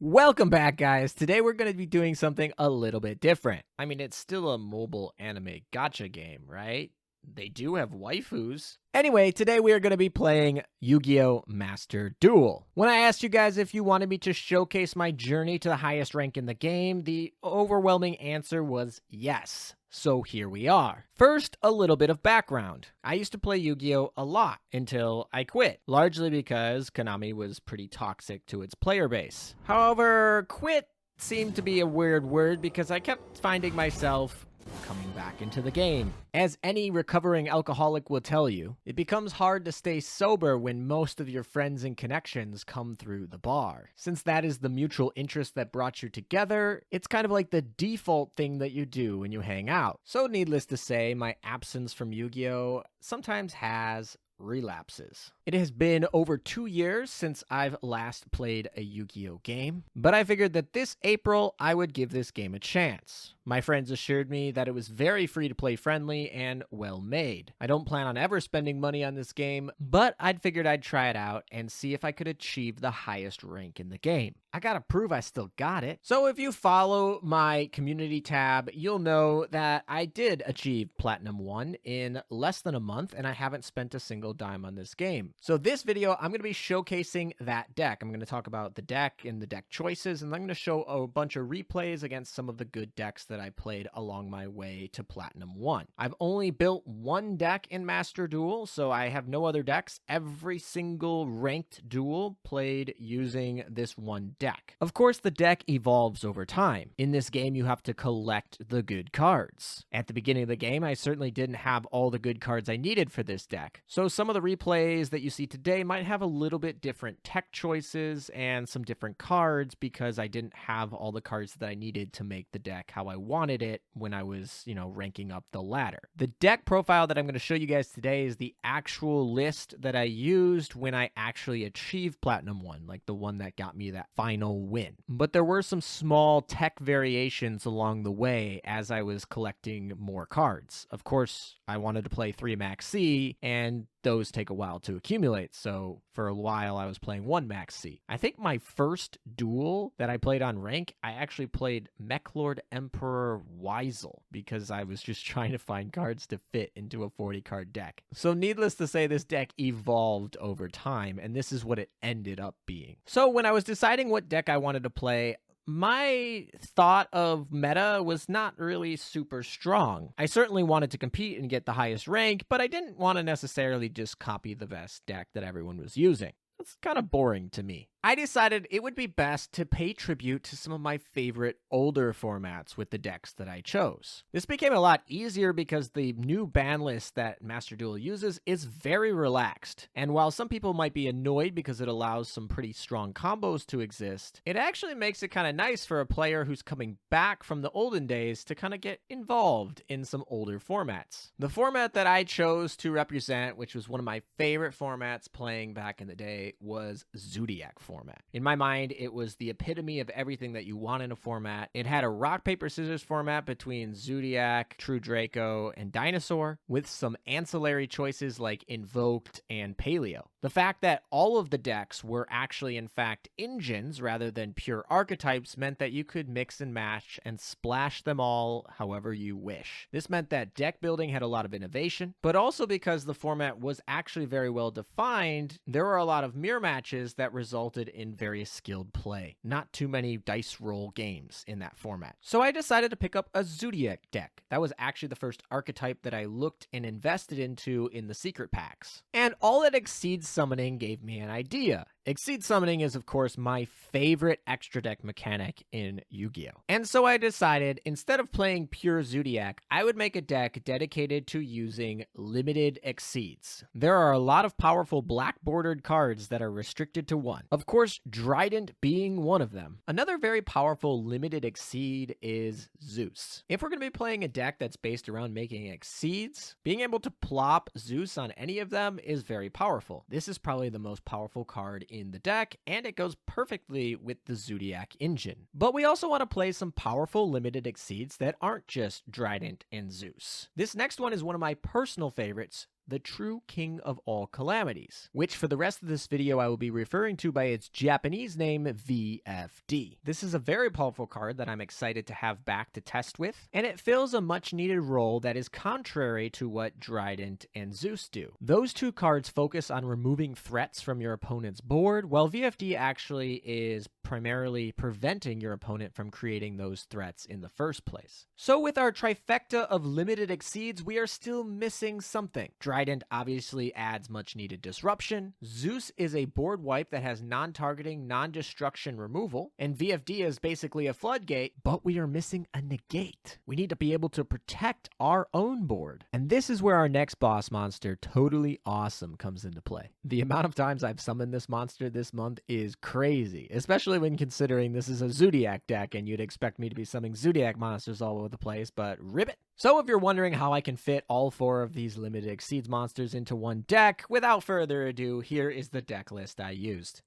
Welcome back, guys. Today we're going to be doing something a little bit different. I mean, it's still a mobile anime gacha game, right? They do have waifus. Anyway, today we are going to be playing Yu-Gi-Oh! Master Duel. When I asked you guys if you wanted me to showcase my journey to the highest rank in the game, the overwhelming answer was yes. So here we are. First, a little bit of background. I used to play Yu-Gi-Oh! A lot until I quit, largely because Konami was pretty toxic to its player base. However, quit seemed to be a weird word because I kept finding myself coming back into the game. As any recovering alcoholic will tell you, it becomes hard to stay sober when most of your friends and connections come through the bar. Since that is the mutual interest that brought you together, it's kind of like the default thing that you do when you hang out. So needless to say, my absence from Yu-Gi-Oh! Sometimes has relapses. It has been over 2 years since I've last played a Yu-Gi-Oh! Game, but I figured that this April I would give this game a chance. My friends assured me that it was very free-to-play friendly and well-made. I don't plan on ever spending money on this game, but I'd figured I'd try it out and see if I could achieve the highest rank in the game. I gotta prove I still got it. So if you follow my community tab, you'll know that I did achieve Platinum 1 in less than a month, and I haven't spent a single dime on this game. So this video, I'm going to be showcasing that deck. I'm going to talk about the deck and the deck choices, and I'm going to show a bunch of replays against some of the good decks that I played along my way to Platinum 1. I've only built one deck in Master Duel, so I have no other decks. Every single ranked duel played using this one deck. Of course, the deck evolves over time. In this game, you have to collect the good cards. At the beginning of the game, I certainly didn't have all the good cards I needed for this deck. So some of the replays that you see today might have a little bit different tech choices and some different cards because I didn't have all the cards that I needed to make the deck how I wanted it when I was, ranking up the ladder. The deck profile that I'm going to show you guys today is the actual list that I used when I actually achieved Platinum 1, like the one that got me that final win. But there were some small tech variations along the way as I was collecting more cards. Of course, I wanted to play 3 Max C, and those take a while to accumulate, so for a while I was playing 1 Max C. I think my first duel that I played on rank, I actually played Mechlord Emperor Weisel because I was just trying to find cards to fit into a 40-card deck. So needless to say, this deck evolved over time, and this is what it ended up being. So when I was deciding what deck I wanted to play, my thought of meta was not really super strong. I certainly wanted to compete and get the highest rank, but I didn't want to necessarily just copy the best deck that everyone was using. That's kind of boring to me. I decided it would be best to pay tribute to some of my favorite older formats with the decks that I chose. This became a lot easier because the new ban list that Master Duel uses is very relaxed. And while some people might be annoyed because it allows some pretty strong combos to exist, it actually makes it kind of nice for a player who's coming back from the olden days to kind of get involved in some older formats. The format that I chose to represent, which was one of my favorite formats playing back in the day, was Zoodiac format. In my mind, it was the epitome of everything that you want in a format. It had a rock, paper, scissors format between Zoodiac, True Draco, and Dinosaur, with some ancillary choices like Invoked and Paleo. The fact that all of the decks were actually, in fact, engines rather than pure archetypes meant that you could mix and match and splash them all however you wish. This meant that deck building had a lot of innovation, but also because the format was actually very well defined, there were a lot of mirror matches that resulted in very skilled play. Not too many dice roll games in that format. So I decided to pick up a Zoodiac deck. That was actually the first archetype that I looked and invested into in the secret packs. And all that Exceed Summoning gave me an idea. Exceed Summoning is, of course, my favorite extra deck mechanic in Yu-Gi-Oh! And so I decided, instead of playing pure Zoodiac, I would make a deck dedicated to using limited Exceeds. There are a lot of powerful black-bordered cards that are restricted to one. Of course, Trident being one of them. Another very powerful limited Exceed is Zeus. If we're going to be playing a deck that's based around making Exceeds, being able to plop Zeus on any of them is very powerful. This is probably the most powerful card in the deck, and it goes perfectly with the Zoodiac engine. But we also want to play some powerful limited Exceeds that aren't just Trident and Zeus. This next one is one of my personal favorites, the true king of all calamities, which for the rest of this video I will be referring to by its Japanese name, VFD. This is a very powerful card that I'm excited to have back to test with, and it fills a much needed role that is contrary to what Drytron and Zeus do. Those two cards focus on removing threats from your opponent's board, while VFD actually is primarily preventing your opponent from creating those threats in the first place. So with our trifecta of limited exceeds, we are still missing something. Drytron obviously adds much needed disruption, Zeus is a board wipe that has non-targeting, non-destruction removal, and VFD is basically a floodgate, but we are missing a negate. We need to be able to protect our own board. And this is where our next boss monster, Totally Awesome, comes into play. The amount of times I've summoned this monster this month is crazy, especially when considering this is a Zoodiac deck and you'd expect me to be summoning Zoodiac monsters all over the place, but ribbit. So if you're wondering how I can fit all 4 of these limited exceeds monsters into one deck, without further ado, here is the deck list I used.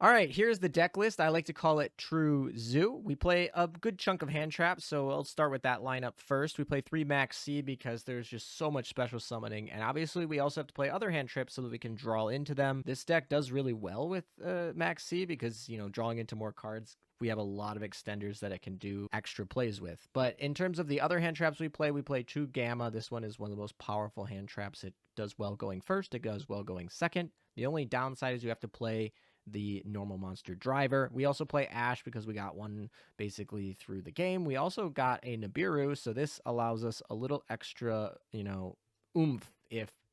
Alright, here's the deck list. I like to call it True Zoo. We play a good chunk of hand traps, so I'll start with that lineup first. We play 3 Max C because there's just so much special summoning, and obviously we also have to play other hand trips so that we can draw into them. This deck does really well with Max C because, you know, drawing into more cards, we have a lot of extenders that it can do extra plays with. But in terms of the other hand traps we play True Gamma. This one is one of the most powerful hand traps. It does well going first, it does well going second. The only downside is you have to play the normal monster driver. We also play Ash because we got one basically through the game. We also got a Nibiru, so this allows us a little extra, you know, oomph.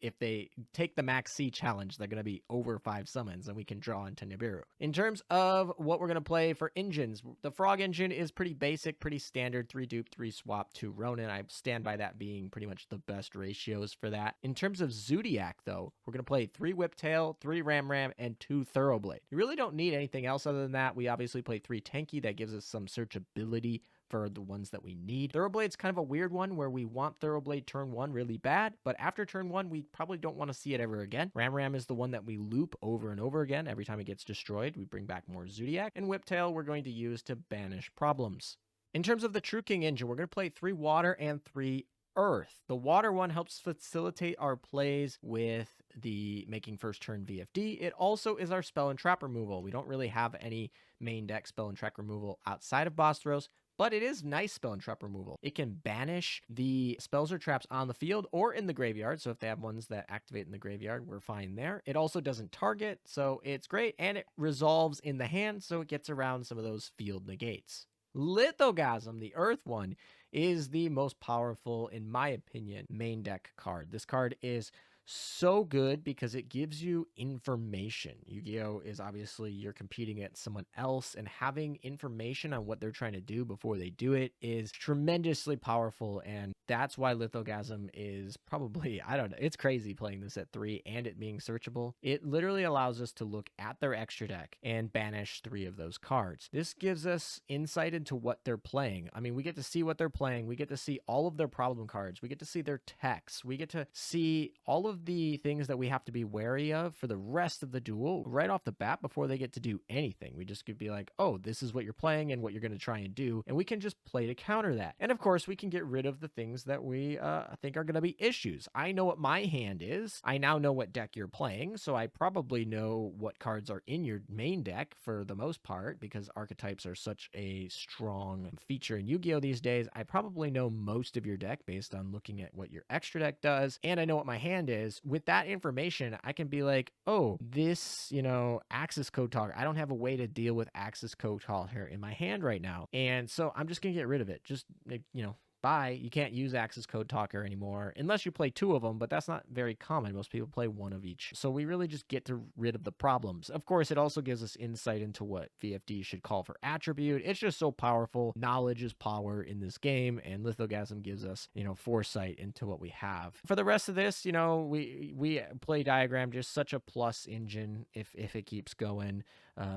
If they take the Max C challenge, they're going to be over 5 summons, and we can draw into Nibiru. In terms of what we're going to play for engines, the Frog engine is pretty basic, pretty standard. 3 dupe, 3 swap, 2 Ronin. I stand by that being pretty much the best ratios for that. In terms of Zoodiac, though, we're going to play 3 Whiptail, 3 Ram, and 2 Thoroughblade. You really don't need anything else other than that. We obviously play 3 Tanky. That gives us some searchability for the ones that we need. Thoroughblade's kind of a weird one where we want Thoroughblade turn 1 really bad, but after turn 1, we probably don't want to see it ever again. Ram is the one that we loop over and over again. Every time it gets destroyed, we bring back more Zoodiac. And Whiptail we're going to use to banish problems. In terms of the True King engine, we're going to play 3 water and 3 earth. The water one helps facilitate our plays with the making first turn VFD. It also is our spell and trap removal. We don't really have any main deck spell and trap removal outside of Boss Throws, but it is nice spell and trap removal. It can banish the spells or traps on the field or in the graveyard. So if they have ones that activate in the graveyard, we're fine there. It also doesn't target, so it's great. And it resolves in the hand, so it gets around some of those field negates. Lithogasm, the earth one, is the most powerful, in my opinion, main deck card. This card is so good because it gives you information. Yu-Gi-Oh is obviously you're competing against someone else, and having information on what they're trying to do before they do it is tremendously powerful, and that's why Lithogasm is probably, I don't know, it's crazy playing this at 3 and it being searchable. It literally allows us to look at their extra deck and banish 3 of those cards. This gives us insight into what they're playing. I mean, we get to see what they're playing. We get to see all of their problem cards. We get to see their techs. We get to see all of the things that we have to be wary of for the rest of the duel right off the bat before they get to do anything. We just could be like, oh, this is what you're playing and what you're going to try and do, and we can just play to counter that. And of course, we can get rid of the things that we think are going to be issues. I know what my hand is. I now know what deck you're playing, so I probably know what cards are in your main deck for the most part, because archetypes are such a strong feature in Yu-Gi-Oh these days. I probably know most of your deck based on looking at what your extra deck does, and I know what my hand is. With that information, I can be like, oh, this, you know, Axis Code Talker, I don't have a way to deal with Axis Code Talker in my hand right now, and so I'm just gonna get rid of it. Just, you know, bye. You can't use Axis Code Talker anymore unless you play 2 of them, but that's not very common. Most people play 1 of each. So we really just get rid of the problems. Of course, it also gives us insight into what VFD should call for attribute. It's just so powerful. Knowledge is power in this game, and Lithogasm gives us, you know, foresight into what we have. For the rest of this, you know, we play Diagram, just such a plus engine if it keeps going.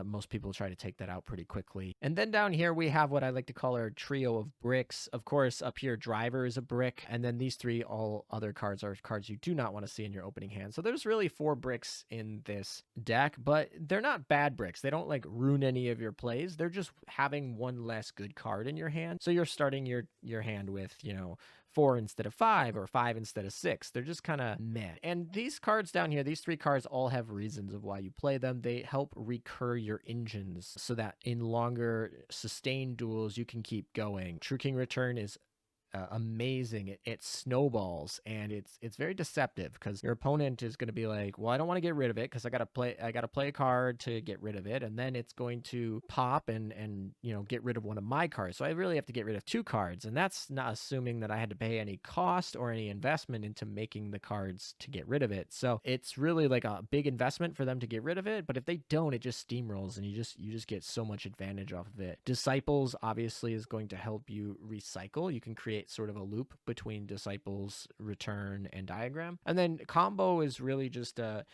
Most people try to take that out pretty quickly. And then down here we have what I like to call our trio of bricks. Of course, up here Driver is a brick, and then these 3 all other cards are cards you do not want to see in your opening hand. So there's really 4 bricks in this deck, but they're not bad bricks. They don't like ruin any of your plays. They're just having one less good card in your hand. So you're starting your hand with, you know, 4 instead of 5 or 5 instead of 6. They're just kind of meh. And these cards down here, these 3 cards all have reasons of why you play them. They help recur your engines so that in longer sustained duels you can keep going. True King Return is amazing. It snowballs, and it's very deceptive because your opponent is going to be like, well, I don't want to get rid of it because I gotta play a card to get rid of it, and then it's going to pop and get rid of one of my cards. So I really have to get rid of 2 cards, and that's not assuming that I had to pay any cost or any investment into making the cards to get rid of it. So it's really like a big investment for them to get rid of it, but if they don't, it just steamrolls, and you just get so much advantage off of it. Disciples obviously is going to help you recycle. You can create sort of a loop between Disciples, Return, and Diagram. And then Combo is really just a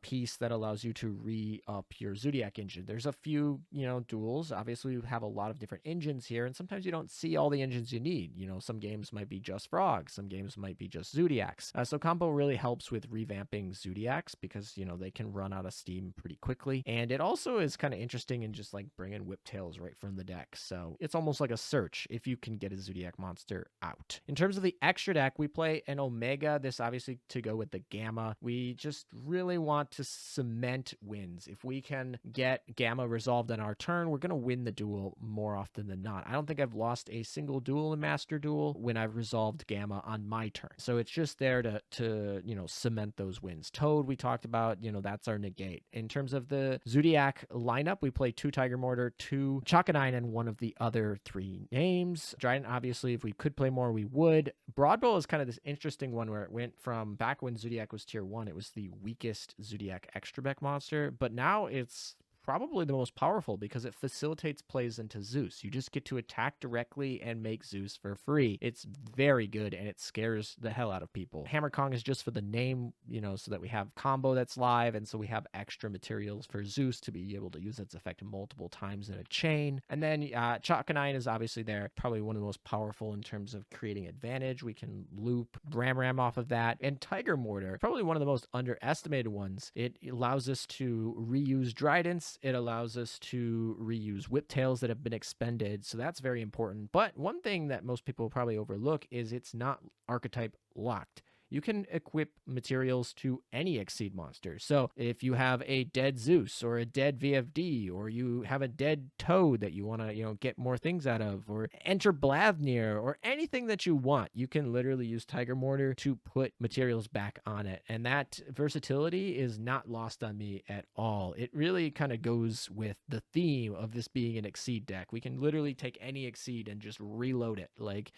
piece that allows you to re-up your Zoodiac engine. There's a few, duels. Obviously, you have a lot of different engines here, and sometimes you don't see all the engines you need. Some games might be just Frogs, some games might be just Zoodiacs. So Combo really helps with revamping Zoodiacs because, they can run out of steam pretty quickly. And it also is kind of interesting in just like bringing Whiptails right from the deck. So it's almost like a search if you can get a Zoodiac monster out. In terms of the extra deck, we play an Omega. This obviously to go with the Gamma. We just really want to cement wins. If we can get Gamma resolved on our turn, we're going to win the duel more often than not. I don't think I've lost a single duel in Master Duel when I've resolved Gamma on my turn. So it's just there to cement those wins. Toad, we talked about, that's our negate. In terms of the Zoodiac lineup, we play 2 Tiger Mortar, 2 Chakanine, and one of the other 3 names. Drytron, obviously, if we could play more, we would. Broadbow is kind of this interesting one where it went from back when Zoodiac was tier 1, it was the weakest Zoodiac extra deck monster, but now it's probably the most powerful because it facilitates plays into Zeus. You just get to attack directly and make Zeus for free. It's very good, and it scares the hell out of people. Hammer Kong is just for the name, so that we have combo that's live, and so we have extra materials for Zeus to be able to use its effect multiple times in a chain. And then Chakanine is obviously there, probably one of the most powerful in terms of creating advantage. We can loop Ram off of that. And Tiger Mortar, probably one of the most underestimated ones. It allows us to reuse Drytants. It allows us to reuse Whiptails that have been expended, so that's very important. But one thing that most people probably overlook is it's not archetype locked. You can equip materials to any Exceed monster. So if you have a dead Zeus or a dead VFD, or you have a dead Toad that you want to, get more things out of, or enter Blathnir, or anything that you want, you can literally use Tiger Mortar to put materials back on it. And that versatility is not lost on me at all. It really kind of goes with the theme of this being an Exceed deck. We can literally take any Exceed and just reload it. Like,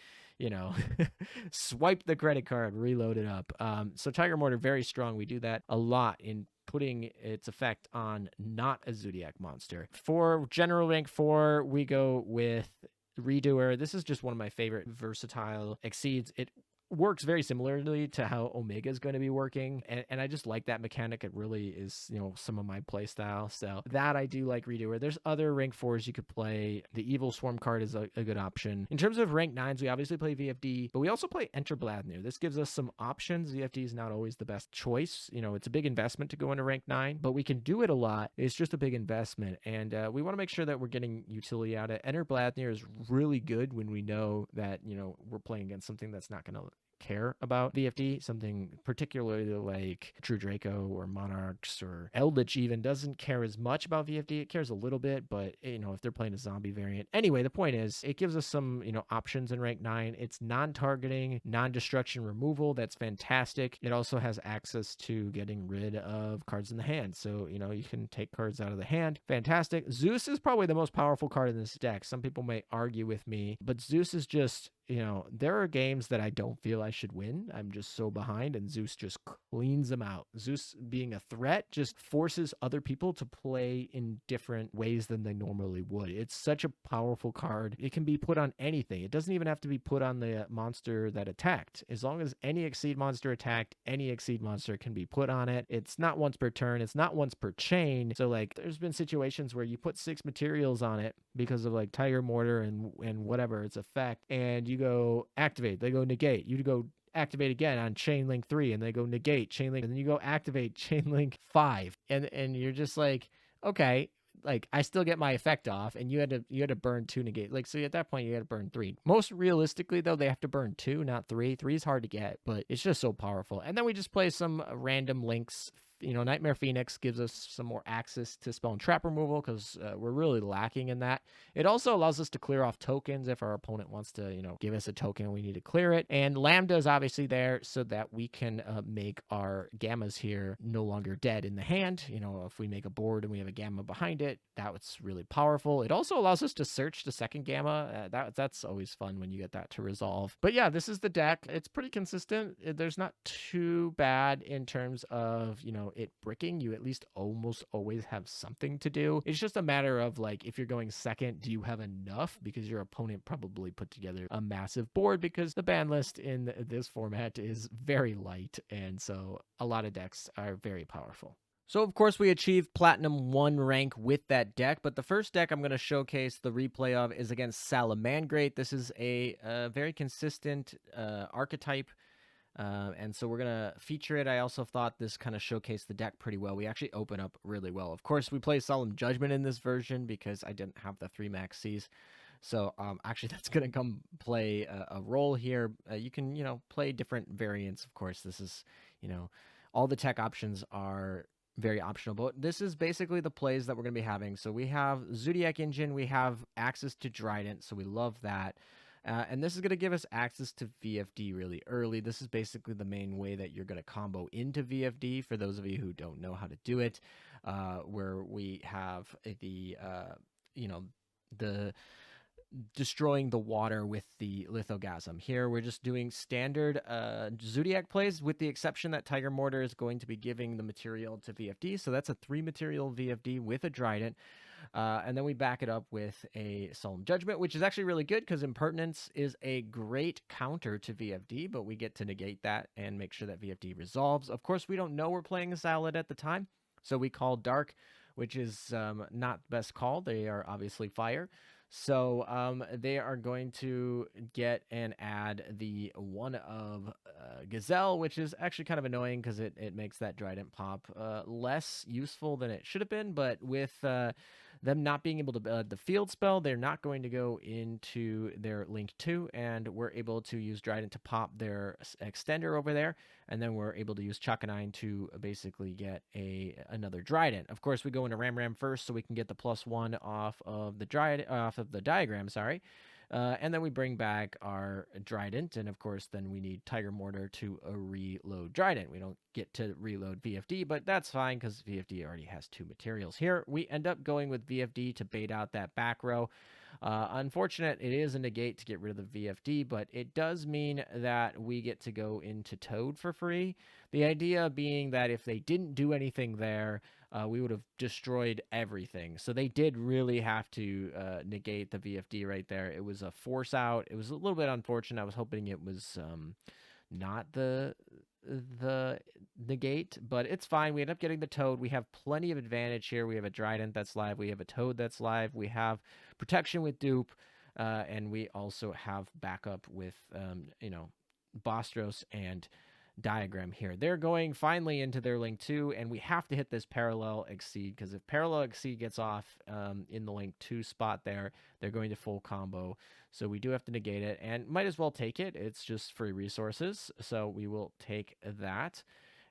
swipe the credit card, reload it up. So Tiger Mortar, very strong. We do that a lot in putting its effect on not a Zoodiac monster. For general rank 4, we go with Redoer. This is just one of my favorite versatile Exceeds. It works very similarly to how Omega is going to be working, and I just like that mechanic. It really is, some of my play style. So that I do like Redoer. There's other rank 4s you could play. The Evil Swarm card is a good option. In terms of rank 9s, we obviously play VFD, but we also play Enter Blathnir. This gives us some options. VFD is not always the best choice. It's a big investment to go into rank 9, but we can do it a lot. It's just a big investment, and we want to make sure that we're getting utility out of it. Enter Blathnir is really good when we know that, we're playing against something that's not going to care about VFD, something particularly like True Draco or Monarchs or Eldlich even doesn't care as much about VFD. It cares a little bit, but if they're playing a zombie variant. Anyway, the point is it gives us some, options in rank 9. It's non-targeting, non-destruction removal. That's fantastic. It also has access to getting rid of cards in the hand. So, you can take cards out of the hand. Fantastic. Zeus is probably the most powerful card in this deck. Some people may argue with me, but Zeus is just, there are games that I don't feel I should win. I'm just so behind, and Zeus just cleans them out. Zeus being a threat just forces other people to play in different ways than they normally would. It's such a powerful card. It can be put on anything. It doesn't even have to be put on the monster that attacked. As long as any Exceed monster attacked, any Exceed monster can be put on it. It's not once per turn. It's not once per chain. So there's been situations where you put 6 materials on it because of Tiger Mortar and whatever its effect, and you go activate, they go negate, you go activate again on chain link 3, and they go negate chain link, and then you go activate chain link 5, and you're just like, okay, like I still get my effect off, and you had to burn 2 negate. Like, so at that point you had to burn 3. Most realistically though, they have to burn 2, not 3. 3 is hard to get, but it's just so powerful. And then we just play some random links. You know, Nightmare Phoenix gives us some more access to spell and trap removal because we're really lacking in that. It also allows us to clear off tokens if our opponent wants to, you know, give us a token and we need to clear it. And Lambda is obviously there so that we can make our gammas here no longer dead in the hand. You know, if we make a board and we have a gamma behind it, that's really powerful. It also allows us to search the second gamma. That's always fun when you get that to resolve. But yeah, this is the deck. It's pretty consistent. There's not too bad in terms of, you know, it bricking. You at least almost always have something to do. It's just a matter of like, if you're going second, do you have enough? Because your opponent probably put together a massive board, because the ban list in this format is very light, and so a lot of decks are very powerful. So, of course, we achieved Platinum 1 rank with that deck, but the first deck I'm going to showcase the replay of is against Salamangreat. This is a very consistent archetype, and so we're going to feature it. I also thought this kind of showcased the deck pretty well. We actually open up really well. Of course, we play Solemn Judgment in this version because I didn't have the 3 Max Cs. So actually, that's going to come play a role here. You can, you know, play different variants. Of course, this is, you know, all the tech options are very optional, but this is basically the plays that we're going to be having. So we have Zoodiac Engine, we have access to Trident, so we love that. And this is going to give us access to VFD really early. This is basically the main way that you're going to combo into VFD, for those of you who don't know how to do it, where we have the, you know, the destroying the water with the Lithogasm. Here we're just doing standard Zoodiac plays, with the exception that Tiger Mortar is going to be giving the material to VFD, so that's a 3 material VFD with a Trident. And then we back it up with a Solemn Judgment, which is actually really good because Impertinence is a great counter to VFD, but we get to negate that and make sure that VFD resolves. Of course, we don't know we're playing a Salad at the time, so we call Dark, which is not the best call. They are obviously fire. So they are going to get and add the one of Gazelle, which is actually kind of annoying because it makes that Trident pop less useful than it should have been. But with them not being able to the field spell, they're not going to go into their Link 2, and we're able to use Trident to pop their extender over there, and then we're able to use Chakanine to basically get another Trident. Of course, we go into Ram first so we can get the +1 off of the diagram, sorry. And then we bring back our Trident, and of course then we need Tiger Mortar to reload Trident. We don't get to reload VFD, but that's fine because VFD already has 2 materials. Here we end up going with VFD to bait out that back row. Unfortunate, it is a negate to get rid of the VFD, but it does mean that we get to go into Toad for free. The idea being that if they didn't do anything there, we would have destroyed everything. So they did really have to negate the VFD right there. It was a force out. It was a little bit unfortunate. I was hoping it was not the negate, but it's fine. We end up getting the Toad. We have plenty of advantage here. We have a Trident that's live. We have a Toad that's live. We have protection with dupe, and we also have backup with you know, Bostros and Diagram here. They're going finally into their Link 2, and we have to hit this Parallel Exceed, because if Parallel Exceed gets off in the Link 2 spot there, they're going to full combo. So we do have to negate it, and might as well take it. It's just free resources, so we will take that.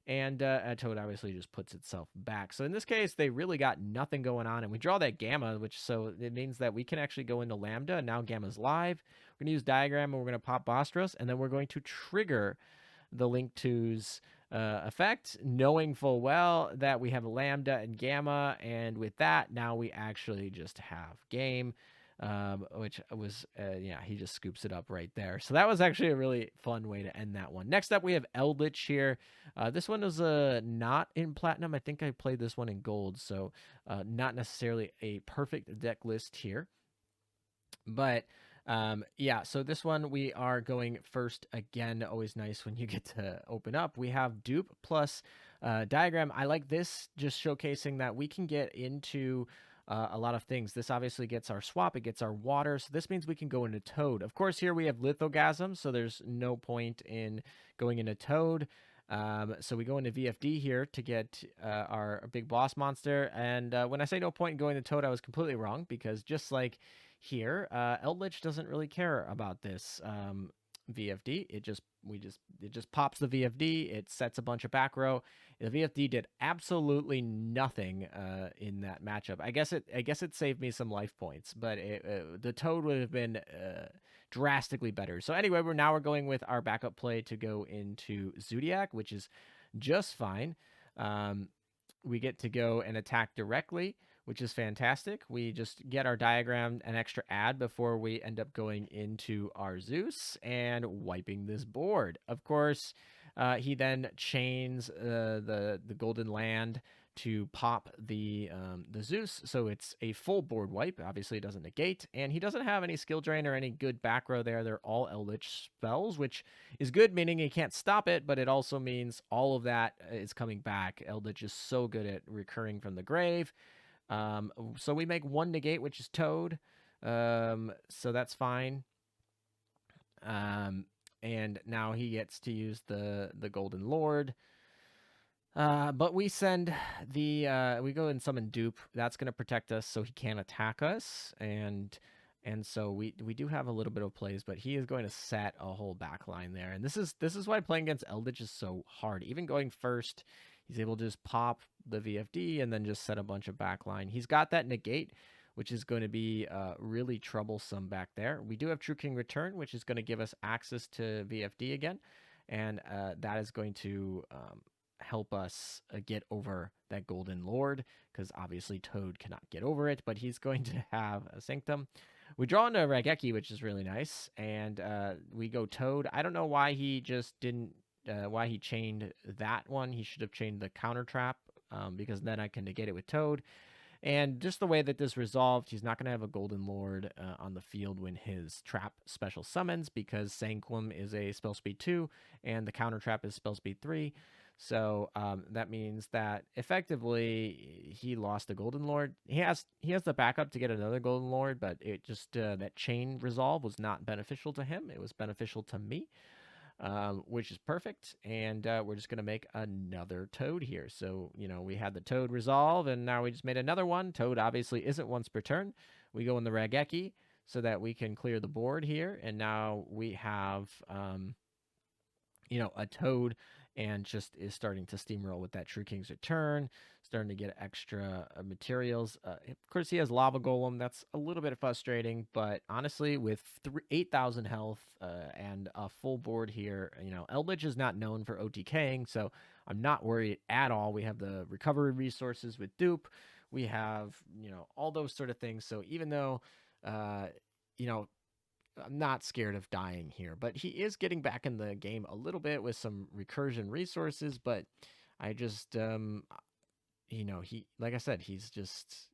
And Toad obviously just puts itself back. So in this case, they really got nothing going on, and we draw that Gamma, which so it means that we can actually go into Lambda, and now Gamma's live. We're going to use Diagram, and we're going to pop Bostros, and then we're going to trigger the Link 2's effect, knowing full well that we have Lambda and Gamma, and with that, now we actually just have game, which was, yeah, he just scoops it up right there. So that was actually a really fun way to end that one. Next up, we have Eldlich here. This one is not in Platinum. I think I played this one in Gold, so not necessarily a perfect deck list here. But yeah, so this one we are going first again. Always nice when you get to open up. We have dupe plus Diagram. I like this, just showcasing that we can get into a lot of things. This obviously gets our swap, it gets our water, so this means we can go into Toad. Of course, here we have Lithogasm, so there's no point in going into Toad. So we go into VFD here to get our big boss monster. And when I say no point in going to Toad, I was completely wrong, because just like here, Eldlich doesn't really care about this VFD. It just pops the VFD. It sets a bunch of back row. The VFD did absolutely nothing in that matchup. I guess it saved me some life points, but the Toad would have been drastically better. So anyway, we're going with our backup play to go into Zoodiac, which is just fine. We get to go and attack directly, which is fantastic. We just get our diagram an extra ad before we end up going into our Zeus and wiping this board. Of course, he then chains the Golden Land to pop the Zeus, so it's a full board wipe. Obviously, it doesn't negate, and he doesn't have any skill drain or any good back row there. They're all Eldlich spells, which is good, meaning he can't stop it, but it also means all of that is coming back. Eldlich is so good at recurring from the grave. So we make one negate, which is Toad. So that's fine. And now he gets to use the Golden Lord. But we send we go and summon Dupe. That's going to protect us so he can't attack us. And so we do have a little bit of plays, but he is going to set a whole back line there. And this is why playing against Eldlich is so hard. Even going first, he's able to just pop the VFD and then just set a bunch of back line. He's got that negate, which is going to be really troublesome back there. We do have True King Return, which is going to give us access to VFD again. And that is going to help us get over that Golden Lord, because obviously Toad cannot get over it, but he's going to have a Sanctum. We draw into Raigeki, which is really nice, and we go Toad. I don't know why he just didn't, why he chained that one. He should have chained the counter trap, because then I can negate it with Toad. And just the way that this resolved, he's not going to have a Golden Lord on the field when his trap special summons, because Sanquum is a spell speed 2, and the counter trap is spell speed 3. So that means that effectively he lost a Golden Lord. He has the backup to get another Golden Lord, but it just that chain resolve was not beneficial to him. It was beneficial to me, which is perfect. And we're just gonna make another Toad here. So we had the Toad resolve, and now we just made another one. Toad obviously isn't once per turn. We go in the Raigeki so that we can clear the board here, and now we have a Toad, and just is starting to steamroll with that True King's Return, starting to get extra materials. Of course, he has Lava Golem. That's a little bit frustrating, but honestly, with 8,000 health and a full board here, Eldlich is not known for OTKing, so I'm not worried at all. We have the recovery resources with Dupe. We have, all those sort of things. So even though, I'm not scared of dying here, but he is getting back in the game a little bit with some recursion resources. But I just, he, like I said, he's just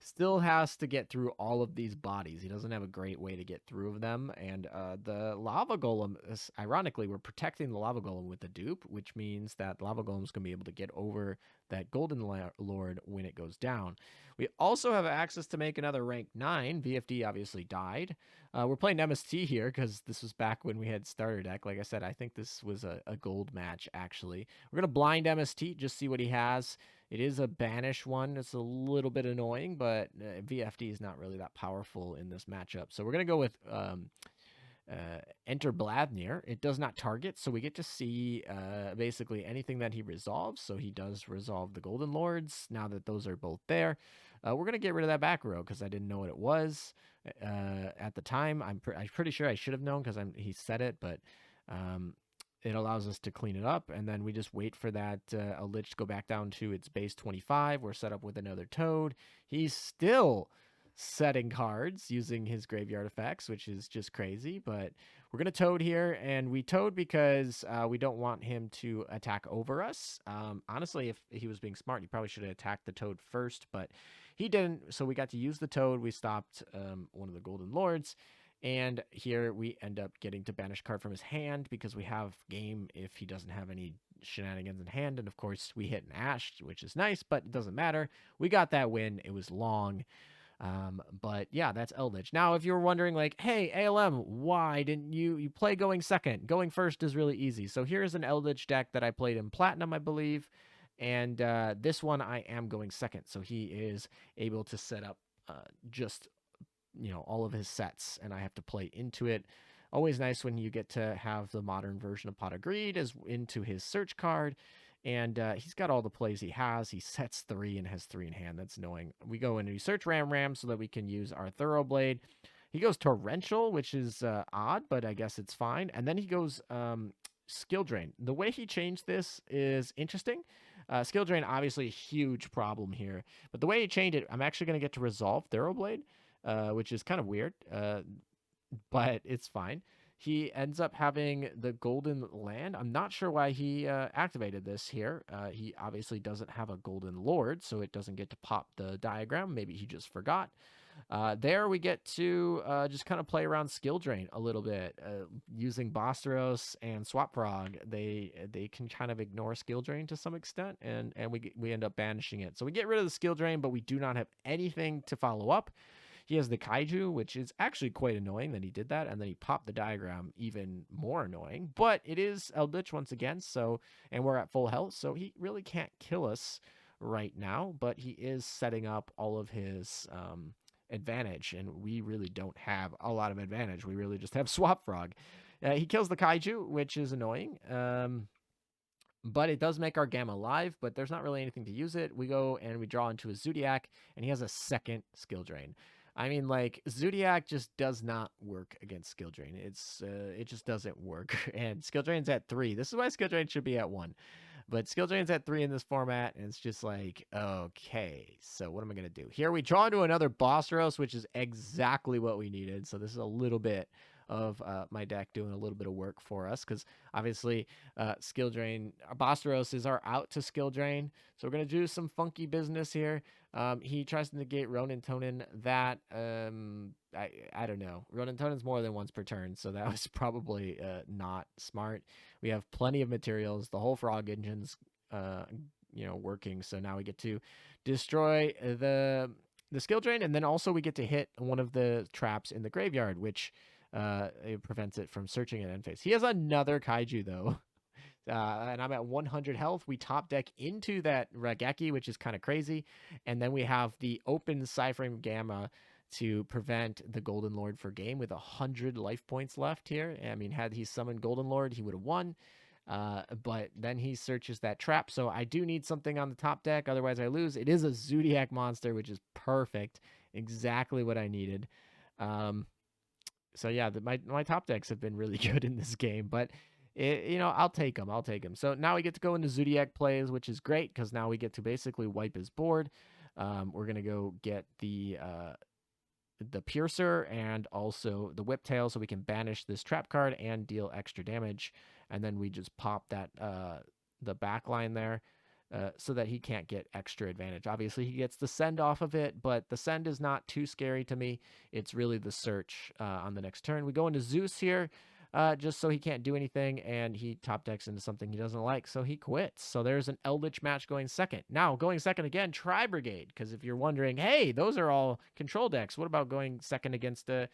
still has to get through all of these bodies. He doesn't have a great way to get through them. And the Lava Golem, ironically, we're protecting the Lava Golem with the Dupe, which means that the Lava Golem is going to be able to get over that Golden Lord when it goes down. We also have access to make another rank 9. VFD obviously died. We're playing MST here because this was back when we had starter deck. Like I said, I think this was a gold match, actually. We're going to blind MST, just see what he has. It is a banish one. It's a little bit annoying, but VFD is not really that powerful in this matchup. So we're going to go with Enter Bladnir. It does not target, so we get to see basically anything that he resolves. So he does resolve the Golden Lords now that those are both there. We're going to get rid of that back row because I didn't know what it was at the time. I'm pretty sure I should have known because he said it, but it allows us to clean it up, and then we just wait for that Eldlich to go back down to its base 25. We're set up with another Toad. He's still setting cards using his graveyard effects, which is just crazy, but we're going to Toad here, and we Toad because we don't want him to attack over us. Honestly, if he was being smart, he probably should have attacked the Toad first, but he didn't, so we got to use the Toad. We stopped one of the Golden Lords, and here we end up getting to banish card from his hand because we have game if he doesn't have any shenanigans in hand, and of course we hit an Ash, which is nice, but it doesn't matter. We got that win. It was long. But yeah, that's Eldlich. Now, if you're wondering, like, hey, ALM, why didn't you play going second? Going first is really easy. So here's an Eldlich deck that I played in Platinum, I believe. And this one I am going second. So he is able to set up just, all of his sets, and I have to play into it. Always nice when you get to have the modern version of Pot of Greed as into his search card. And he's got all the plays he has. He sets 3 and has 3 in hand. That's annoying. We go into search Ram so that we can use our Thoroughblade. He goes Torrential, which is odd, but I guess it's fine. And then he goes Skill Drain. The way he changed this is interesting. Skill Drain, obviously a huge problem here. But the way he changed it, I'm actually going to get to resolve Thoroughblade, which is kind of weird, but it's fine. He ends up having the Golden Land. I'm not sure why he activated this here. He obviously doesn't have a Golden Lord, so it doesn't get to pop the diagram. Maybe he just forgot. There we get to just kind of play around Skill Drain a little bit. Using Bosteros and Swap Frog, they can kind of ignore Skill Drain to some extent, and we end up banishing it. So we get rid of the Skill Drain, but we do not have anything to follow up. He has the Kaiju, which is actually quite annoying that he did that, and then he popped the diagram, even more annoying. But it is Eldlich once again, and we're at full health, so he really can't kill us right now, but he is setting up all of his advantage, and we really don't have a lot of advantage. We really just have Swap Frog. He kills the Kaiju, which is annoying. But it does make our Gamma live, but there's not really anything to use it. We go and we draw into a Zoodiac, and he has a second Skill Drain. I mean, like, Zoodiac just does not work against Skill Drain. It just doesn't work. And Skill Drain's at 3. This is why Skill Drain should be at 1. But Skill Drain's at 3 in this format, and it's just like, okay, so what am I going to do? Here we draw into another Bosteros, which is exactly what we needed. So this is a little bit of my deck doing a little bit of work for us, because obviously Skill Drain, Bosteros is our out to Skill Drain. So we're going to do some funky business here. He tries to negate Ronin Tonin. That, I don't know. Ronin Tonin's more than once per turn, so that was probably not smart. We have plenty of materials. The whole Frog Engine's, working. So now we get to destroy the Skill Drain, and then also we get to hit one of the traps in the graveyard, which it prevents it from searching at end phase. He has another Kaiju, though. And I'm at 100 health. We top deck into that Raigeki, which is kind of crazy. And then we have the open Cyframe Gamma to prevent the Golden Lord for game with 100 life points left here. I mean, had he summoned Golden Lord, he would have won. But then he searches that trap. So I do need something on the top deck. Otherwise, I lose. It is a Zoodiac monster, which is perfect. Exactly what I needed. So yeah, my top decks have been really good in this game. But I'll take them. So now we get to go into Zoodiac plays, which is great because now we get to basically wipe his board. We're going to go get the Piercer and also the Whiptail so we can banish this trap card and deal extra damage. And then we just pop that the back line there so that he can't get extra advantage. Obviously, he gets the send off of it, but the send is not too scary to me. It's really the search on the next turn. We go into Zeus here. Just so he can't do anything, and he top decks into something he doesn't like, so he quits. So there's an Eldlich match going second. Now, going second again, Tri-Brigade, because if you're wondering, hey, those are all control decks. What about going second against a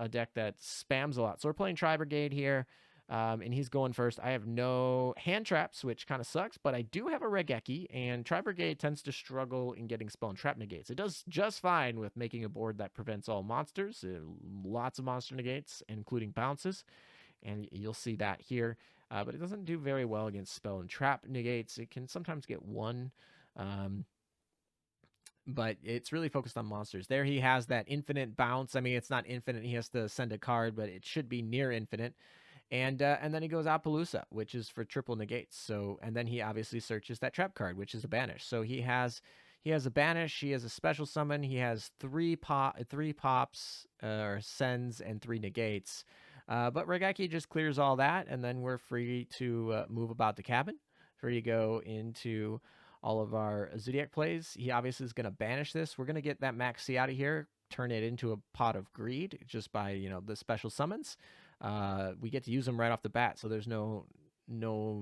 deck that spams a lot? So we're playing Tri-Brigade here, and he's going first. I have no hand traps, which kind of sucks, but I do have a Raigeki, and Tri-Brigade tends to struggle in getting spell and trap negates. It does just fine with making a board that prevents all monsters, lots of monster negates, including bounces, and you'll see that here. But it doesn't do very well against spell and trap negates. It can sometimes get 1, but it's really focused on monsters. There he has that infinite bounce. I mean, it's not infinite. He has to send a card, but it should be near infinite. And then he goes Appaloosa, which is for triple negates. So, and then he obviously searches that trap card, which is a banish. So he has a banish, he has a special summon, he has 3 pops or sends and 3 negates. But Raigeki just clears all that, and then we're free to move about the cabin, free to go into all of our Zoodiac plays. He obviously is going to banish this. We're going to get that Max C out of here, turn it into a Pot of Greed just by the special summons. We get to use them right off the bat, so there's no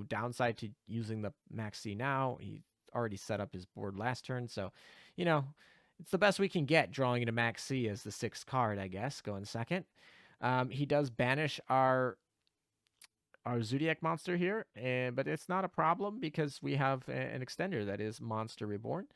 downside to using the Max C now. He already set up his board last turn, so It's the best we can get, drawing into Max C as the 6th card, I guess, going second. He does banish our Zoodiac monster here, but it's not a problem because we have an extender that is Monster Reborn.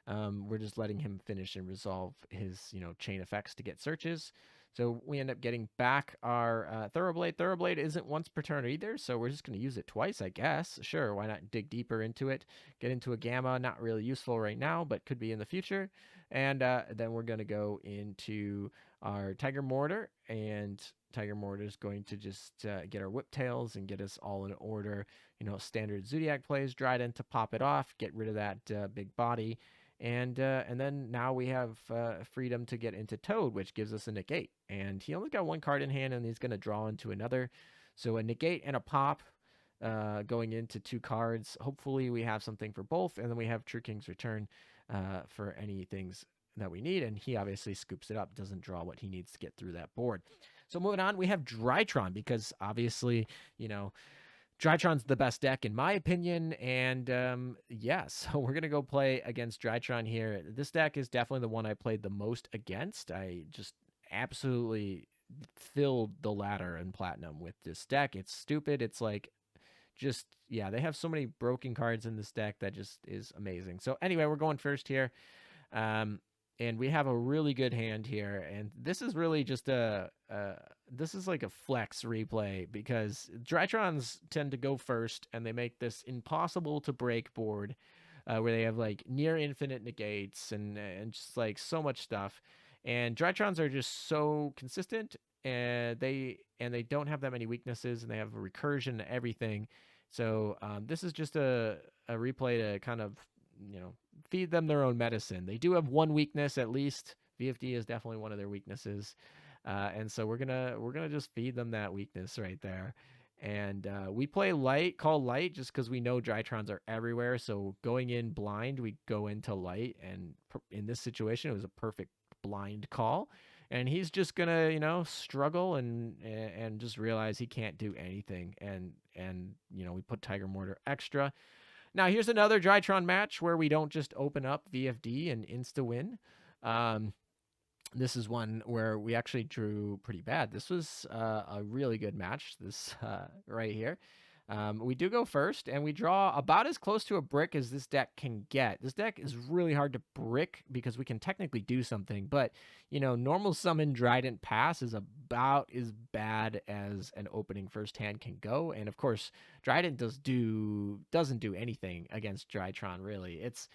We're just letting him finish and resolve his, chain effects to get searches. So we end up getting back our Thoroughblade. Thoroughblade isn't once per turn either, so we're just going to use it twice, I guess. Sure, why not dig deeper into it? Get into a Gamma, not really useful right now, but could be in the future. And then we're going to go into our Tiger Mortar, and Tiger Mortar is going to just get our Whiptails and get us all in order. Standard Zoodiac plays, Drytron to pop it off, get rid of that big body. And then now we have freedom to get into Toad, which gives us a negate. And he only got 1 card in hand, and he's going to draw into another. So a negate and a pop going into 2 cards. Hopefully we have something for both. And then we have True King's Return for any things that we need. And he obviously scoops it up, doesn't draw what he needs to get through that board. So moving on, we have Drytron because obviously, Drytron's the best deck in my opinion, and so we're going to go play against Drytron here. This deck is definitely the one I played the most against. I just absolutely filled the ladder in Platinum with this deck. It's stupid. It's like they have so many broken cards in this deck that just is amazing. So anyway, we're going first here. And we have a really good hand here, and this is really just this is like a flex replay because Drytrons tend to go first, and they make this impossible to break board where they have like near infinite negates and just like so much stuff. And Drytrons are just so consistent, and they don't have that many weaknesses, and they have a recursion and everything. So this is just a replay to kind of feed them their own medicine. They do have one weakness at least. VFD is definitely one of their weaknesses, and so we're gonna just feed them that weakness right there. And we play light, call light, just because we know Drytrons are everywhere. So going in blind, we go into light, and in this situation, it was a perfect blind call. And he's just gonna struggle and just realize he can't do anything. And we put Tiger Mortar extra. Now, here's another Drytron match where we don't just open up VFD and insta-win. This is one where we actually drew pretty bad. This was a really good match, this right here. We do go first, and we draw about as close to a brick as this deck can get. This deck is really hard to brick because we can technically do something, but, normal summon Drytron Pass is about as bad as an opening first hand can go. And, of course, Drytron doesn't do anything against Drytron, really. It's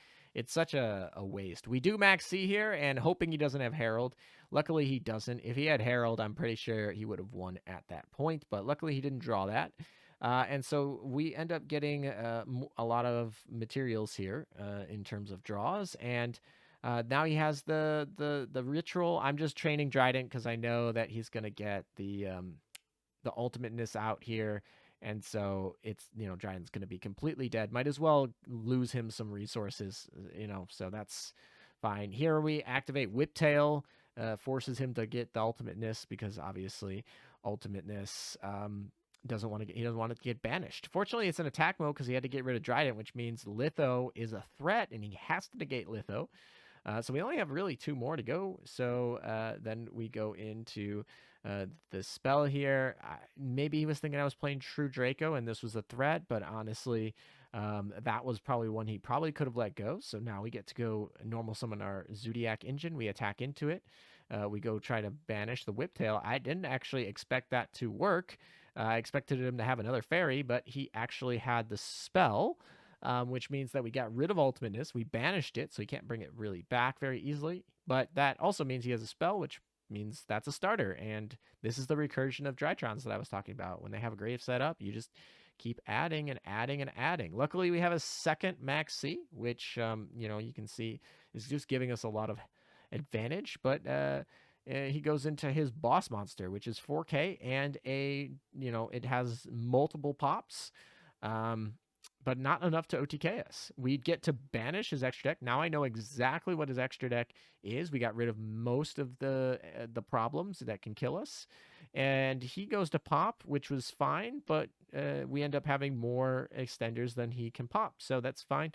such a waste. We do Max C here, and hoping he doesn't have Herald. Luckily, he doesn't. If he had Herald, I'm pretty sure he would have won at that point, but luckily he didn't draw that. And so we end up getting a lot of materials here in terms of draws. And now he has the ritual. I'm just training Drytron because I know that he's going to get the ultimateness out here. And so it's, Drytron's going to be completely dead. Might as well lose him some resources, so that's fine. Here we activate Whiptail, forces him to get the ultimateness because obviously ultimateness he doesn't want it to get banished. Fortunately, it's an attack mode because he had to get rid of Drytron, which means Litho is a threat, and he has to negate Litho. So we only have really 2 more to go. So then we go into the spell here. Maybe he was thinking I was playing True Draco, and this was a threat, but honestly, that was probably one he probably could have let go. So now we get to go normal summon our Zoodiac engine. We attack into it. We go try to banish the Whiptail. I didn't actually expect that to work. I expected him to have another fairy, but he actually had the spell, which means that we got rid of ultimateness. We banished it, so he can't bring it really back very easily. But that also means he has a spell, which means that's a starter. And this is the recursion of Drytrons that I was talking about. When they have a grave set up, you just keep adding and adding and adding. Luckily, we have a second Max C, which, you can see is just giving us a lot of advantage. But he goes into his boss monster, which is 4K, and it has multiple pops, but not enough to OTK us. We get to banish his extra deck. Now I know exactly what his extra deck is. We got rid of most of the problems that can kill us, and he goes to pop, which was fine, but we end up having more extenders than he can pop, so that's fine.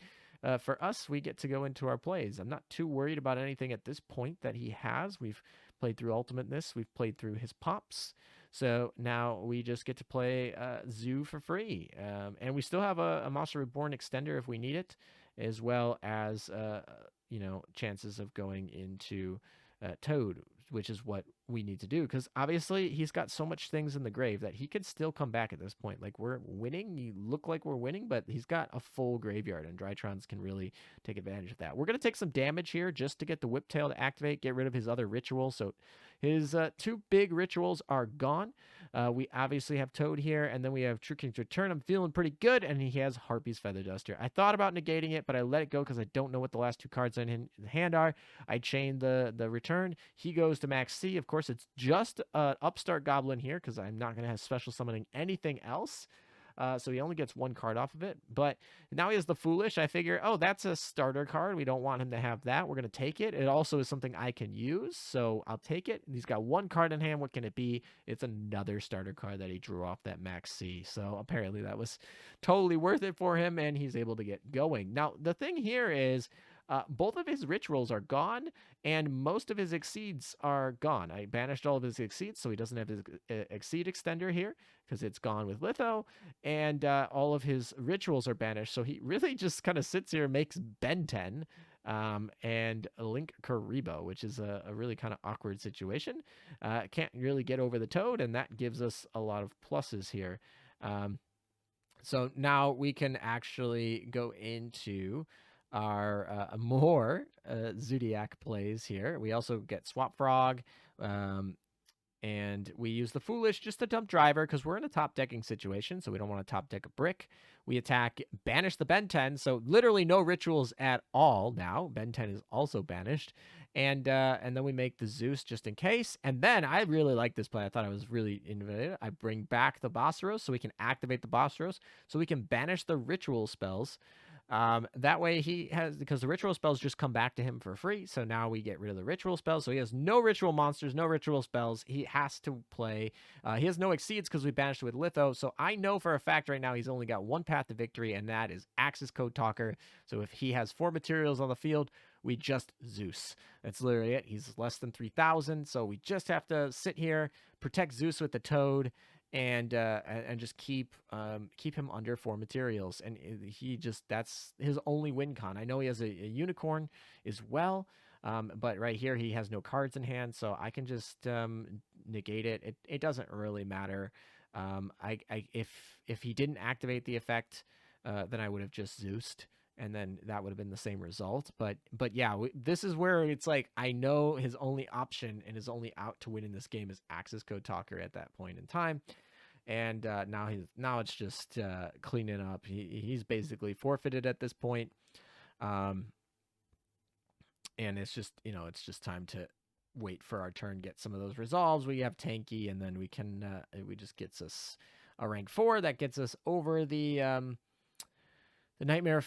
for us, we get to go into our plays. I'm not too worried about anything at this point that he has. We've played through Ultimateness. We've played through his pops. So now we just get to play Zoo for free. And we still have a Monster Reborn extender if we need it, as well as, chances of going into Toad, which is what we need to do. Because obviously he's got so much things in the grave that he could still come back at this point. Like, we're winning. You look like we're winning, but he's got a full graveyard, and Drytrons can really take advantage of that. We're going to take some damage here just to get the Whiptail to activate, get rid of his other rituals. So his 2 big rituals are gone. We obviously have Toad here, and then we have True King's Return. I'm feeling pretty good, and he has Harpy's Feather Duster. I thought about negating it, but I let it go because I don't know what the last 2 cards in his hand are. I chained the return. He goes to max C. Of course, it's just an Upstart Goblin here because I'm not going to have special summoning anything else. So he only gets 1 card off of it. But now he has the Foolish. I figure, oh, that's a starter card. We don't want him to have that. We're going to take it. It also is something I can use, so I'll take it. He's got 1 card in hand. What can it be? It's another starter card that he drew off that max C. So apparently that was totally worth it for him, and he's able to get going. Now, the thing here is, both of his rituals are gone, and most of his exceeds are gone. I banished all of his exceeds, so he doesn't have his exceed extender here because it's gone with Litho, and all of his rituals are banished. So he really just kind of sits here and makes Ben 10 and Link Karibo, which is a really kind of awkward situation. Can't really get over the Toad, and that gives us a lot of pluses here. So now we can actually go into our more Zoodiac plays here. We also get Swap Frog, and we use the Foolish just to dump Driver because we're in a top decking situation, so we don't want to top deck a brick. We attack, banish the Ben 10, so literally no rituals at all now. Ben 10 is also banished. And then we make the Zeus just in case. And then I really like this play. I thought I was really innovative. I bring back the Bosseros so we can activate the Bosseros, so we can banish the ritual spells. That way he has, because the ritual spells just come back to him for free. So now we get rid of the ritual spells. So he has no ritual monsters, no ritual spells. He has to play. He has no exceeds because we banished it with Litho. So I know for a fact right now he's only got 1 path to victory, and that is Axis Code Talker. So if he has 4 materials on the field, we just Zeus. That's literally it. He's less than 3,000. So we just have to sit here, protect Zeus with the Toad, and just keep him under 4 materials, and that's his only win con. I know he has a unicorn as well, but right here he has no cards in hand, so I can just negate it. It doesn't really matter. If he didn't activate the effect, then I would have just Zeused, and then that would have been the same result. But yeah, this is where it's like, I know his only option and his only out to win in this game is Axis Code Talker at that point in time. And now it's just cleaning up. He's basically forfeited at this point. And it's just, it's just time to wait for our turn, get some of those resolves. We have Tanky, and then we can we just gets us a rank 4 that gets us over the Nightmare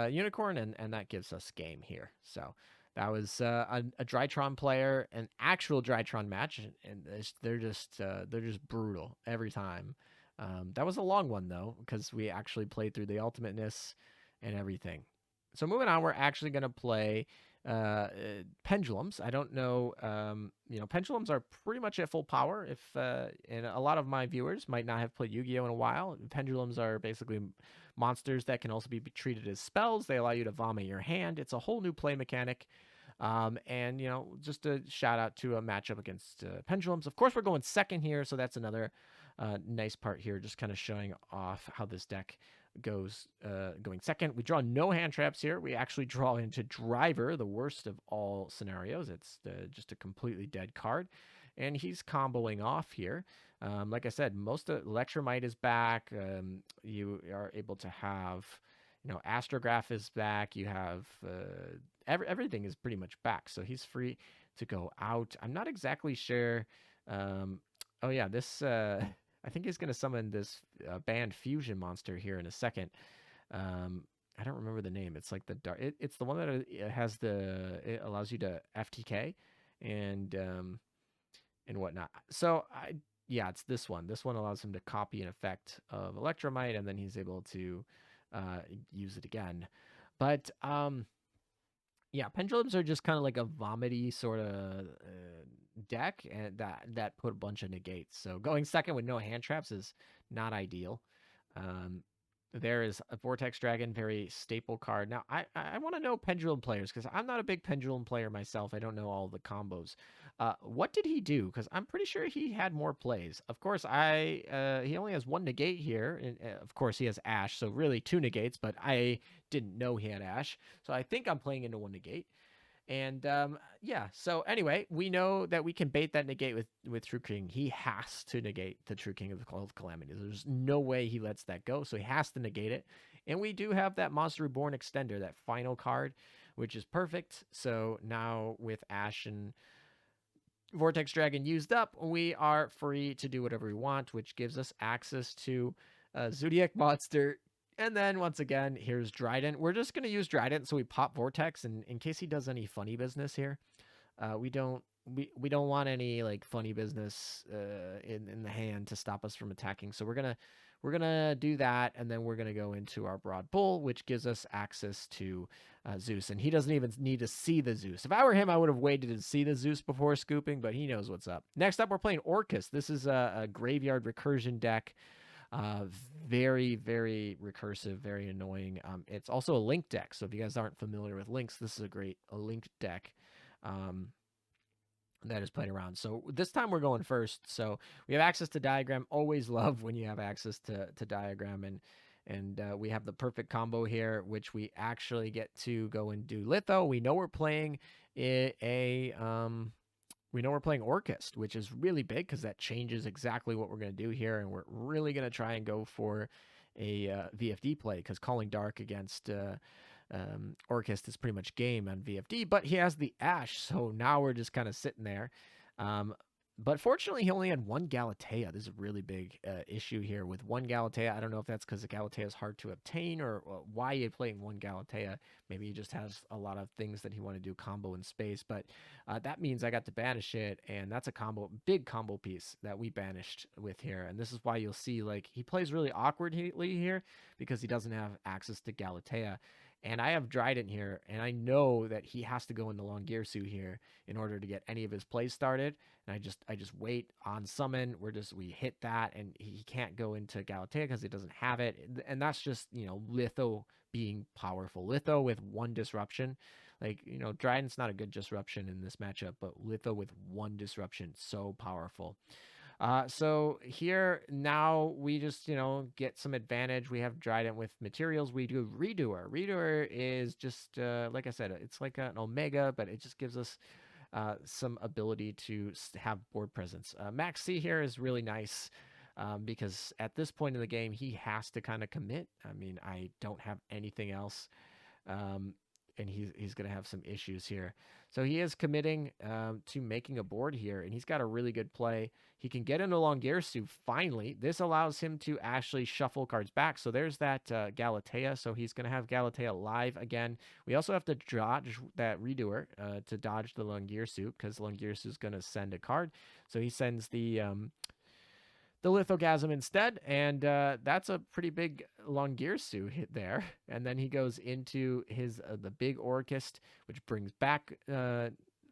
Unicorn, and that gives us game here. So that was a Drytron player, an actual Drytron match, and they're just brutal every time. That was a long one though, because we actually played through the Ultimateness and everything. So moving on, we're actually going to play Pendulums. I don't know, Pendulums are pretty much at full power. And a lot of my viewers might not have played Yu-Gi-Oh in a while. Pendulums are basically monsters that can also be treated as spells. They allow you to vomit your hand. It's a whole new play mechanic. And just a shout out to a matchup against Pendulums. Of course, we're going second here, so that's another nice part here, just kind of showing off how this deck goes going second. We draw no hand traps here. We actually draw into Driver, the worst of all scenarios. It's just a completely dead card, and he's comboing off here. Like I said, most of Electromite is back. You are able to have, Astrograph is back. You have everything is pretty much back, so he's free to go out. I'm not exactly sure. Oh yeah, this I think he's going to summon this banned fusion monster here in a second. I don't remember the name. It's like the dark. It's the one that it allows you to FTK and whatnot. So yeah, it's this one. This one allows him to copy an effect of Electromite, and then he's able to use it again. But yeah, pendulums are just kind of like a vomity sort of deck, and that put a bunch of negates. So going second with no hand traps is not ideal. Um, there is a Vortex Dragon, very staple card. Now, I want to know Pendulum players, because I'm not a big Pendulum player myself. I don't know all the combos. What did he do? Because I'm pretty sure he had more plays. Of course, he only has one negate here. And, of course, he has Ash, so really two negates, but I didn't know he had Ash. So I think I'm playing into one negate. And yeah, so anyway, we know that we can bait that negate with True King. He has to negate the True King of Calamity. There's no way he lets that go, so he has to negate it. And we do have that Monster Reborn extender, that final card, which is perfect. So now with Ash and Vortex Dragon used up, we are free to do whatever we want, which gives us access to Zoodiac Monster. And then once again, here's Drytron. We're just going to use Drytron, so we pop Vortex, and in case he does any funny business here, we don't want any like funny business in the hand to stop us from attacking. So we're gonna do that, and then we're gonna go into our Broad Bull, which gives us access to Zeus, and he doesn't even need to see the Zeus. If I were him, I would have waited to see the Zeus before scooping, but he knows what's up. Next up, we're playing Orcust. This is a graveyard recursion deck. Very, very recursive, very annoying. It's also a link deck, so if you guys aren't familiar with links, this is a link deck that is played around. So this time we're going first. So we have access to Diagram. Always love when you have access to Diagram, and we have the perfect combo here, which we actually get to go and do Litho. We know we're playing we know we're playing Orcust, which is really big because that changes exactly what we're going to do here. And we're really going to try and go for a VFD play, because Calling Dark against Orcust is pretty much game on VFD. But he has the Ash, so now we're just kind of sitting there. But fortunately, he only had one Galatea. This is a really big issue here with one Galatea. I don't know if that's because the Galatea is hard to obtain, or why you're playing one Galatea. Maybe he just has a lot of things that he want to do combo in space. But that means I got to banish it, and that's a big combo piece that we banished with here. And this is why you'll see, like, he plays really awkwardly here because he doesn't have access to Galatea. And I have Drytron here, and I know that he has to go into Longirsu here in order to get any of his plays started. And I just wait on summon. We hit that, and he can't go into Galatea because he doesn't have it. And that's just, Litho being powerful. Litho with one disruption. Like, Drytron's not a good disruption in this matchup, but Litho with one disruption, so powerful. So here now we just, get some advantage. We have Drytron with materials. We do Redoer. Redoer is just, like I said, it's like an Omega, but it just gives us some ability to have board presence. Max C here is really nice because at this point in the game, he has to kind of commit. I mean, I don't have anything else. And he's going to have some issues here. So he is committing to making a board here, and he's got a really good play. He can get into Longirsu finally. This allows him to actually shuffle cards back. So there's that Galatea. So he's going to have Galatea live again. We also have to dodge that Redoer to dodge the Longirsu, because Longirsu is going to send a card. So he sends the Lithogasm instead, and that's a pretty big Longirsu hit there. And then he goes into his the big Orcust, which brings back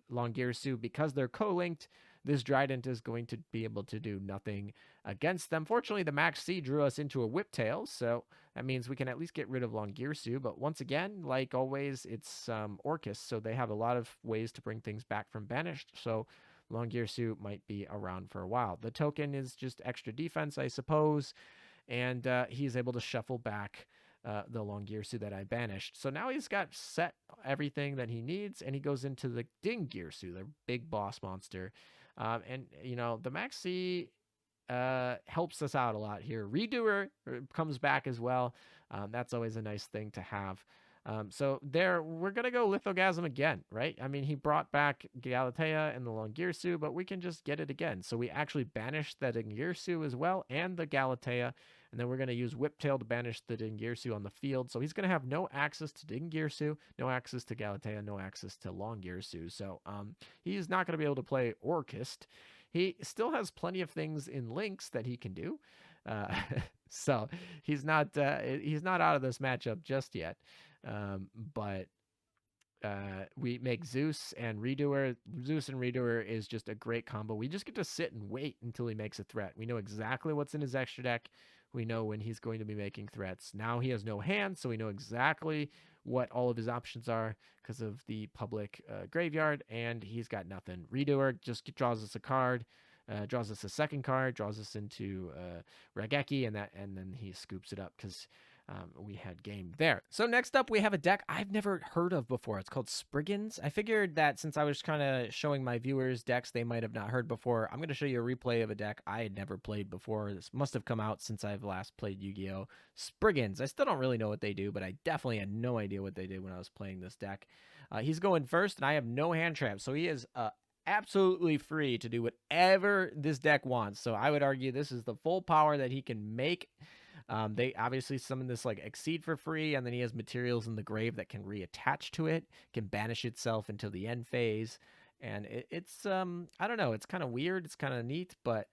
Longirsu. Because they're co-linked, this Drytron is going to be able to do nothing against them. Fortunately, the Max C drew us into a Whiptail, so that means we can at least get rid of Longirsu. But once again, like always, it's Orcust, so they have a lot of ways to bring things back from banished. So Longirsu might be around for a while. The token is just extra defense, I suppose, and he's able to shuffle back the Longirsu that I banished. So now he's got set everything that he needs, and he goes into the Dingirsu, the big boss monster. And, the Max C helps us out a lot here. Redoer comes back as well. That's always a nice thing to have. So there, we're going to go Lithogasm again, right? I mean, he brought back Galatea and the Longirsu, but we can just get it again. So we actually banished the Dingirsu as well, and the Galatea, and then we're going to use Whiptail to banish the Dingirsu on the field. So he's going to have no access to Dingirsu, no access to Galatea, no access to Longirsu. So he's not going to be able to play Orcust. He still has plenty of things in links that he can do. So he's not out of this matchup just yet. But we make Zeus and Redoer. Zeus and Redoer is just a great combo. We just get to sit and wait until he makes a threat. We know exactly what's in his extra deck. We know when he's going to be making threats. Now he has no hand, so we know exactly what all of his options are because of the public graveyard, and he's got nothing. Redoer just draws us a card, draws us a second card, draws us into Raigeki, and then he scoops it up because we had game there. So next up, we have a deck I've never heard of before. It's called Springans. I figured that since I was kind of showing my viewers decks they might have not heard before, I'm going to show you a replay of a deck I had never played before. This must have come out since I've last played Yu-Gi-Oh! Spriggans. I still don't really know what they do, but I definitely had no idea what they did when I was playing this deck. He's going first, and I have no hand traps, so he is absolutely free to do whatever this deck wants. So I would argue this is the full power that he can make. They obviously summon this like Exceed for free, and then he has materials in the grave that can reattach to it, can banish itself until the end phase. And it's I don't know, it's kind of weird, it's kind of neat, but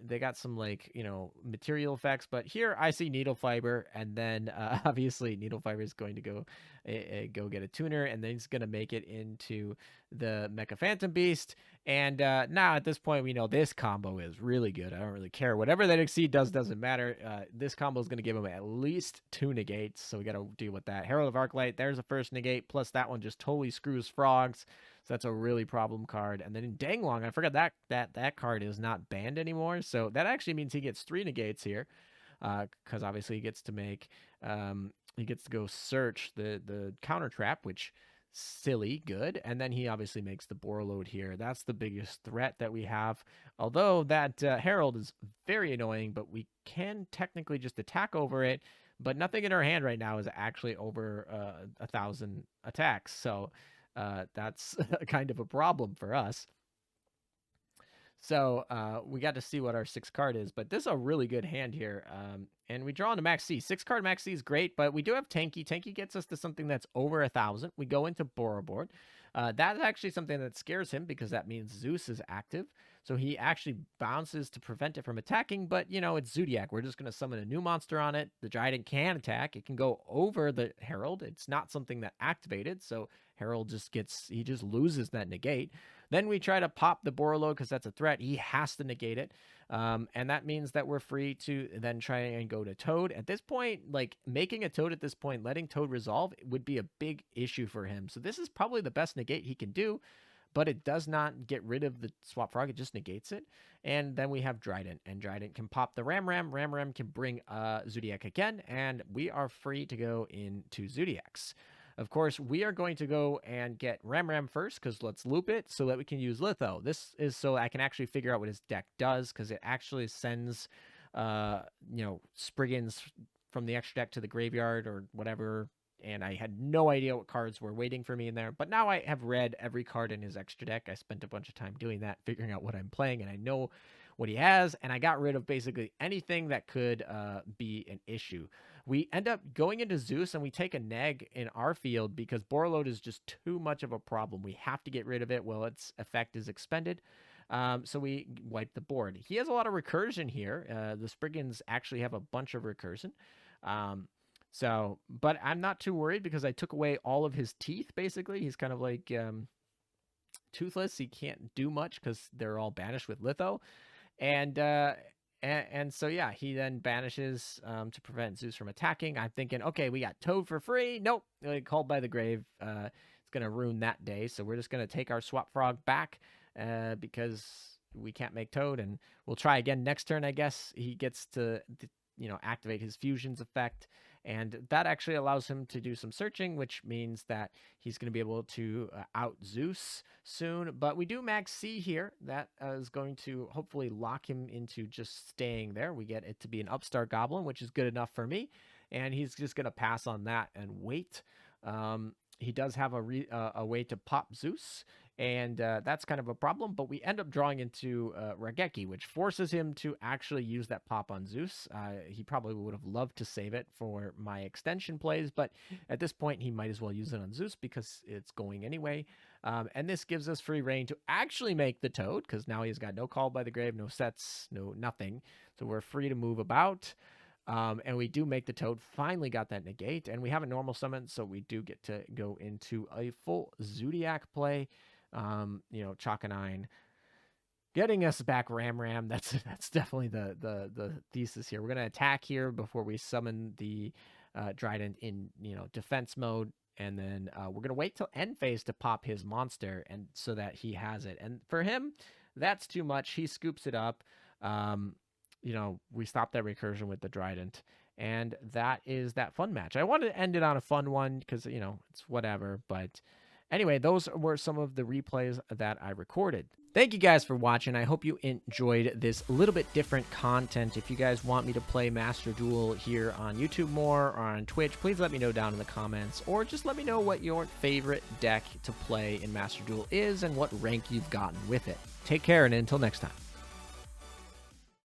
they got some like, material effects. But here I see Needle Fiber, and then obviously Needle Fiber is going to go get a tuner, and then he's going to make it into the Mecha Phantom Beast. And now at this point, we know this combo is really good. I don't really care. Whatever that Exceed doesn't matter. This combo is going to give him at least 2 negates, so we got to deal with that. Herald of Arclight, there's a first negate, plus that one just totally screws frogs. So that's a really problem card. And then in Danglong, I forgot that card is not banned anymore. So that actually means he gets 3 negates here, because obviously he gets to make he gets to go search the counter trap, which silly good, and then he obviously makes the Borreload here. That's the biggest threat that we have, although that Herald is very annoying, but we can technically just attack over it. But nothing in our hand right now is actually over 1,000 attacks, so that's kind of a problem for us. So we got to see what our 6th card is, but this is a really good hand here. And we draw into Max C. 6-card Max C is great, but we do have Tanky. Tanky gets us to something that's over 1,000. We go into Boroboard. That's actually something that scares him because that means Zeus is active. So he actually bounces to prevent it from attacking, but, it's Zoodiac. We're just going to summon a new monster on it. The Drytron can attack. It can go over the Herald. It's not something that activated, so Herald he just loses that negate. Then we try to pop the Borreload because that's a threat. He has to negate it. And that means that we're free to then try and go to Toad. At this point, like making a Toad at this point, letting Toad resolve would be a big issue for him. So this is probably the best negate he can do, but it does not get rid of the Swap Frog. It just negates it. And then we have Drytron, and Drytron can pop the Ram Ram. Ram Ram can bring Zoodiac again, and we are free to go into Zoodiacs. Of course, we are going to go and get Ram Ram first because let's loop it so that we can use Litho. This is so I can actually figure out what his deck does because it actually sends, Spriggans from the extra deck to the graveyard or whatever. And I had no idea what cards were waiting for me in there. But now I have read every card in his extra deck. I spent a bunch of time doing that, figuring out what I'm playing, and I know what he has. And I got rid of basically anything that could be an issue. We end up going into Zeus, and we take a neg in our field because Borreload is just too much of a problem. We have to get rid of it while its effect is expended. So we wipe the board. He has a lot of recursion here. The Spriggans actually have a bunch of recursion. But I'm not too worried because I took away all of his teeth, basically. He's kind of like toothless. He can't do much because they're all banished with Litho. And so, yeah, he then banishes to prevent Zeus from attacking. I'm thinking, okay, we got Toad for free. Nope, called by the grave. It's going to ruin that day. So we're just going to take our Swap Frog back because we can't make Toad. And we'll try again next turn, I guess. He gets to activate his Fusion's effect. And that actually allows him to do some searching, which means that he's going to be able to out Zeus soon. But we do Max C here. That is going to hopefully lock him into just staying there. We get it to be an Upstart Goblin, which is good enough for me. And he's just going to pass on that and wait. He does have a way to pop Zeus. And that's kind of a problem, but we end up drawing into Raigeki, which forces him to actually use that pop on Zeus. He probably would have loved to save it for my extension plays, but at this point, he might as well use it on Zeus because it's going anyway. And this gives us free reign to actually make the Toad, because now he's got no call by the grave, no sets, no nothing. So we're free to move about. And we do make the toad. Finally got that negate, and we have a normal summon, so we do get to go into a full Zoodiac play. You know, Chalk 9 getting us back Ram. That's definitely the thesis here. We're gonna attack here before we summon the Trident in, you know, defense mode, and then we're gonna wait till end phase to pop his monster, and so that he has it. And for him, that's too much. He scoops it up. You know, we stop that recursion with the Trident, and that is that fun match. I wanted to end it on a fun one because, you know, it's whatever. But anyway, those were some of the replays that I recorded. Thank you guys for watching. I hope you enjoyed this little bit different content. If you guys want me to play Master Duel here on YouTube more or on Twitch, please let me know down in the comments, or just let me know what your favorite deck to play in Master Duel is and what rank you've gotten with it. Take care, and until next time.